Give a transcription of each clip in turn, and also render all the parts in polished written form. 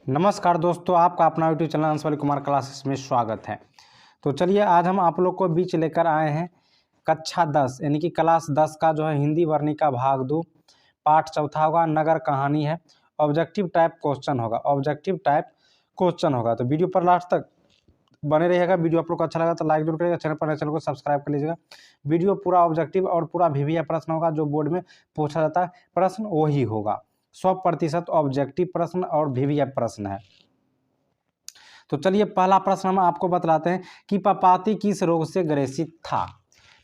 नमस्कार दोस्तों, आपका अपना यूट्यूब चैनल अंशवाली कुमार क्लासेस में स्वागत है। तो चलिए आज हम आप लोग को बीच लेकर आए हैं कक्षा 10 यानी कि क्लास 10 का जो है हिंदी वर्णिका भाग 2 पाठ चौथा होगा। नगर कहानी है, ऑब्जेक्टिव टाइप क्वेश्चन होगा। तो वीडियो पर लास्ट तक बने रहेगा। वीडियो आप लोग को अच्छा लगा तो लाइक जरूर करिएगा, चैनल को सब्सक्राइब कर लीजिएगा। वीडियो पूरा ऑब्जेक्टिव और पूरा वीवीआई प्रश्न होगा, जो बोर्ड में पूछा जाता है प्रश्न वही होगा। 100% ऑब्जेक्टिव प्रश्न और वीवीआई प्रश्न है। तो चलिए पहला प्रश्न हम आपको बतलाते हैं कि पपाती किस रोग से ग्रसित था।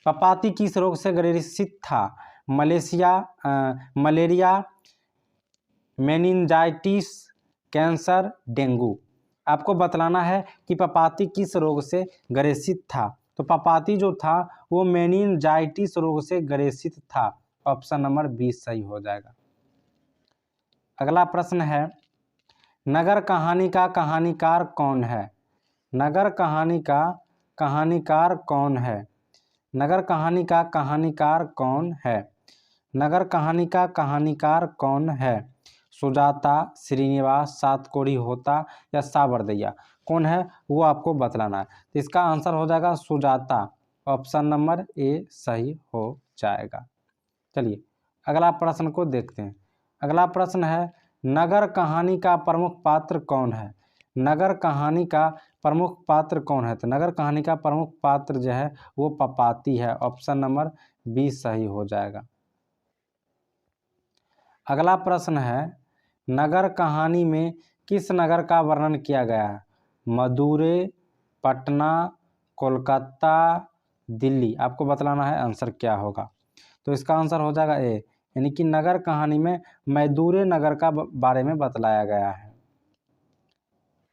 पपाती किस रोग से ग्रसित था? Malaria, meningitis, cancer, dengue. आपको बतलाना है कि पपाती किस रोग से ग्रसित था। तो पपाती जो था वो मेनिंजाइटिस रोग से ग्रसित था। ऑप्शन नंबर 20 सही हो जाएगा। अगला प्रश्न है, नगर कहानी का कहानीकार कौन है? नगर कहानी का कहानीकार कौन है? नगर कहानी का कहानीकार कौन है? नगर कहानी का कहानीकार कौन है? सुजाता, श्रीनिवास, सातकोड़ी होता या साबरदैया? कौन है वो आपको बतलाना है। तो इसका आंसर हो जाएगा सुजाता। ऑप्शन नंबर ए सही हो जाएगा। चलिए अगला प्रश्न को देखते हैं। अगला प्रश्न है, नगर कहानी का प्रमुख पात्र कौन है? नगर कहानी का प्रमुख पात्र कौन है? तो नगर कहानी का प्रमुख पात्र जो है वो पपाती है। ऑप्शन नंबर 20 सही हो जाएगा। अगला प्रश्न है, नगर कहानी में किस नगर का वर्णन किया गया है? मदुरै, पटना, कोलकाता, दिल्ली। आपको बतलाना है आंसर क्या होगा। तो इसका आंसर हो जाएगा ए, यानी कि नगर कहानी में मदुरै नगर का बारे में बतलाया गया है।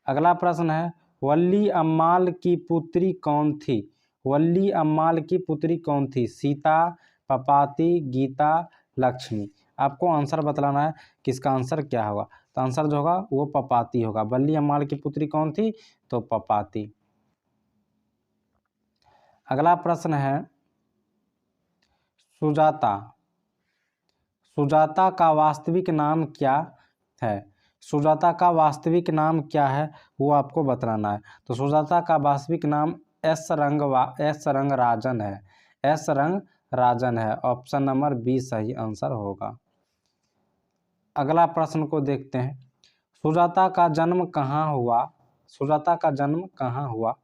अगला प्रश्न है, वल्ली अम्माल की पुत्री कौन थी? वल्ली अम्माल की पुत्री कौन थी? सीता, पपाती, गीता, लक्ष्मी। आपको आंसर बतलाना है कि इसका आंसर क्या होगा। तो आंसर जो होगा वो पपाती होगा। वल्ली अम्माल की पुत्री कौन थी? तो पपाती। अगला प्रश्न है, सुजाता का वास्तविक नाम क्या है? सुजाता का वास्तविक नाम क्या है वो आपको बतलाना है। तो सुजाता का वास्तविक नाम एस रंगराजन है। एस रंगराजन है। ऑप्शन नंबर 20 सही आंसर होगा। अगला प्रश्न को देखते हैं, सुजाता का जन्म कहाँ हुआ? सुजाता का जन्म कहाँ हुआ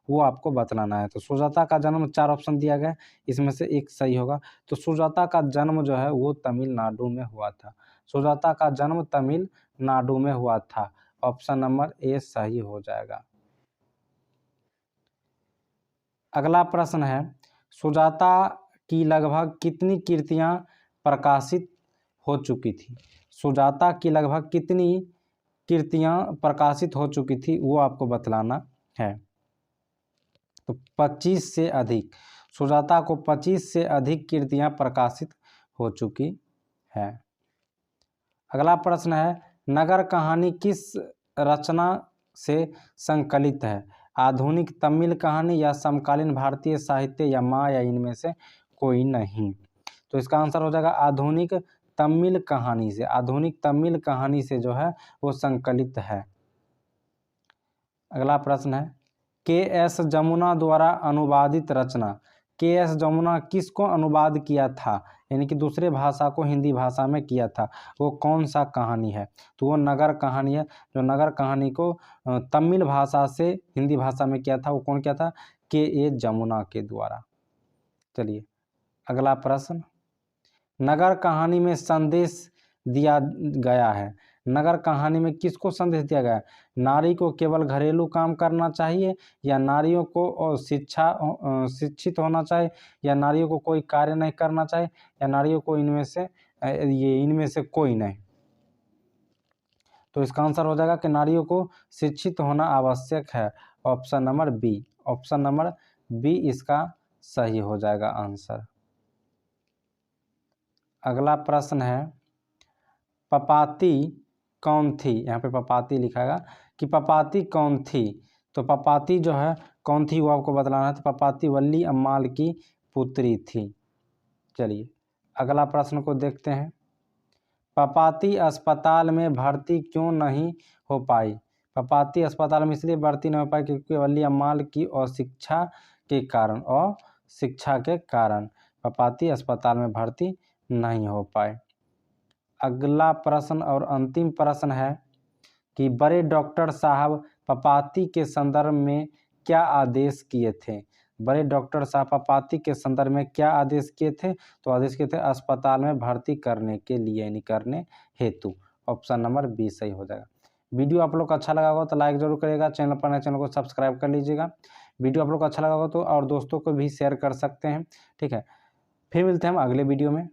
वो आपको बतलाना है। तो सुजाता का जन्म 4 ऑप्शन दिया गया, इसमें से एक सही होगा। तो सुजाता का जन्म जो है वो तमिलनाडु में हुआ था। सुजाता का जन्म तमिलनाडु में हुआ था। ऑप्शन नंबर ए सही हो जाएगा। अगला प्रश्न है, सुजाता की लगभग कितनी कृतियां प्रकाशित हो चुकी थी? सुजाता की लगभग कितनी कृतियां प्रकाशित हो चुकी थी वो आपको बतलाना है। तो 25 से अधिक। सुजाता को 25 से अधिक कृतियां प्रकाशित हो चुकी है। अगला प्रश्न है, नगर कहानी किस रचना से संकलित है? आधुनिक तमिल कहानी या समकालीन भारतीय साहित्य या माया, इनमें से कोई नहीं। तो इसका आंसर हो जाएगा आधुनिक तमिल कहानी से। आधुनिक तमिल कहानी से जो है वो संकलित है। अगला प्रश्न है, के एस जमुना द्वारा अनुवादित रचना। के एस जमुना किसको अनुवाद किया था, यानी कि दूसरे भाषा को हिंदी भाषा में किया था, वो कौन सा कहानी है? तो वो नगर कहानी है। जो नगर कहानी को तमिल भाषा से हिंदी भाषा में किया था वो कौन किया था? के ए जमुना के द्वारा। चलिए अगला प्रश्न, नगर कहानी में संदेश दिया गया है। नगर कहानी में किसको संदेश दिया गया है? नारी को केवल घरेलू काम करना चाहिए, या नारियों को शिक्षित होना चाहिए, या नारियों को कोई कार्य नहीं करना चाहिए, या नारियों को इनमें से कोई नहीं। तो इसका आंसर हो जाएगा कि नारियों को शिक्षित होना आवश्यक है। Option number B. Option number B इसका सही हो जाएगा आंसर। अगला प्रश्न है, पपाती कौन थी? यहाँ पे पपाती लिखाएगा कि पपाती कौन थी। तो पपाती जो है कौन थी वो आपको बतलाना है। तो पपाती वल्ली अम्माल की पुत्री थी। चलिए अगला प्रश्न को देखते हैं, पपाती अस्पताल में भर्ती क्यों नहीं हो पाई? पपाती अस्पताल में इसलिए भर्ती नहीं हो पाई क्योंकि वली अम्माल की अशिक्षा के कारण पपाती अस्पताल में भर्ती नहीं हो पाए। अगला प्रश्न और अंतिम प्रश्न है कि बड़े डॉक्टर साहब पपाती के संदर्भ में क्या आदेश किए थे? बड़े डॉक्टर साहब पपाती के संदर्भ में क्या आदेश किए थे? तो आदेश किए थे अस्पताल में भर्ती करने के लिए, यानी करने हेतु। ऑप्शन नंबर बी सही हो जाएगा। वीडियो आप लोग को अच्छा लगा होगा तो लाइक जरूर करिएगा, चैनल पर नए चैनल को सब्सक्राइब कर लीजिएगा। वीडियो आप लोग को अच्छा लगा होगा तो और दोस्तों को भी शेयर कर सकते हैं। ठीक है, फिर मिलते हैं हम अगले वीडियो में।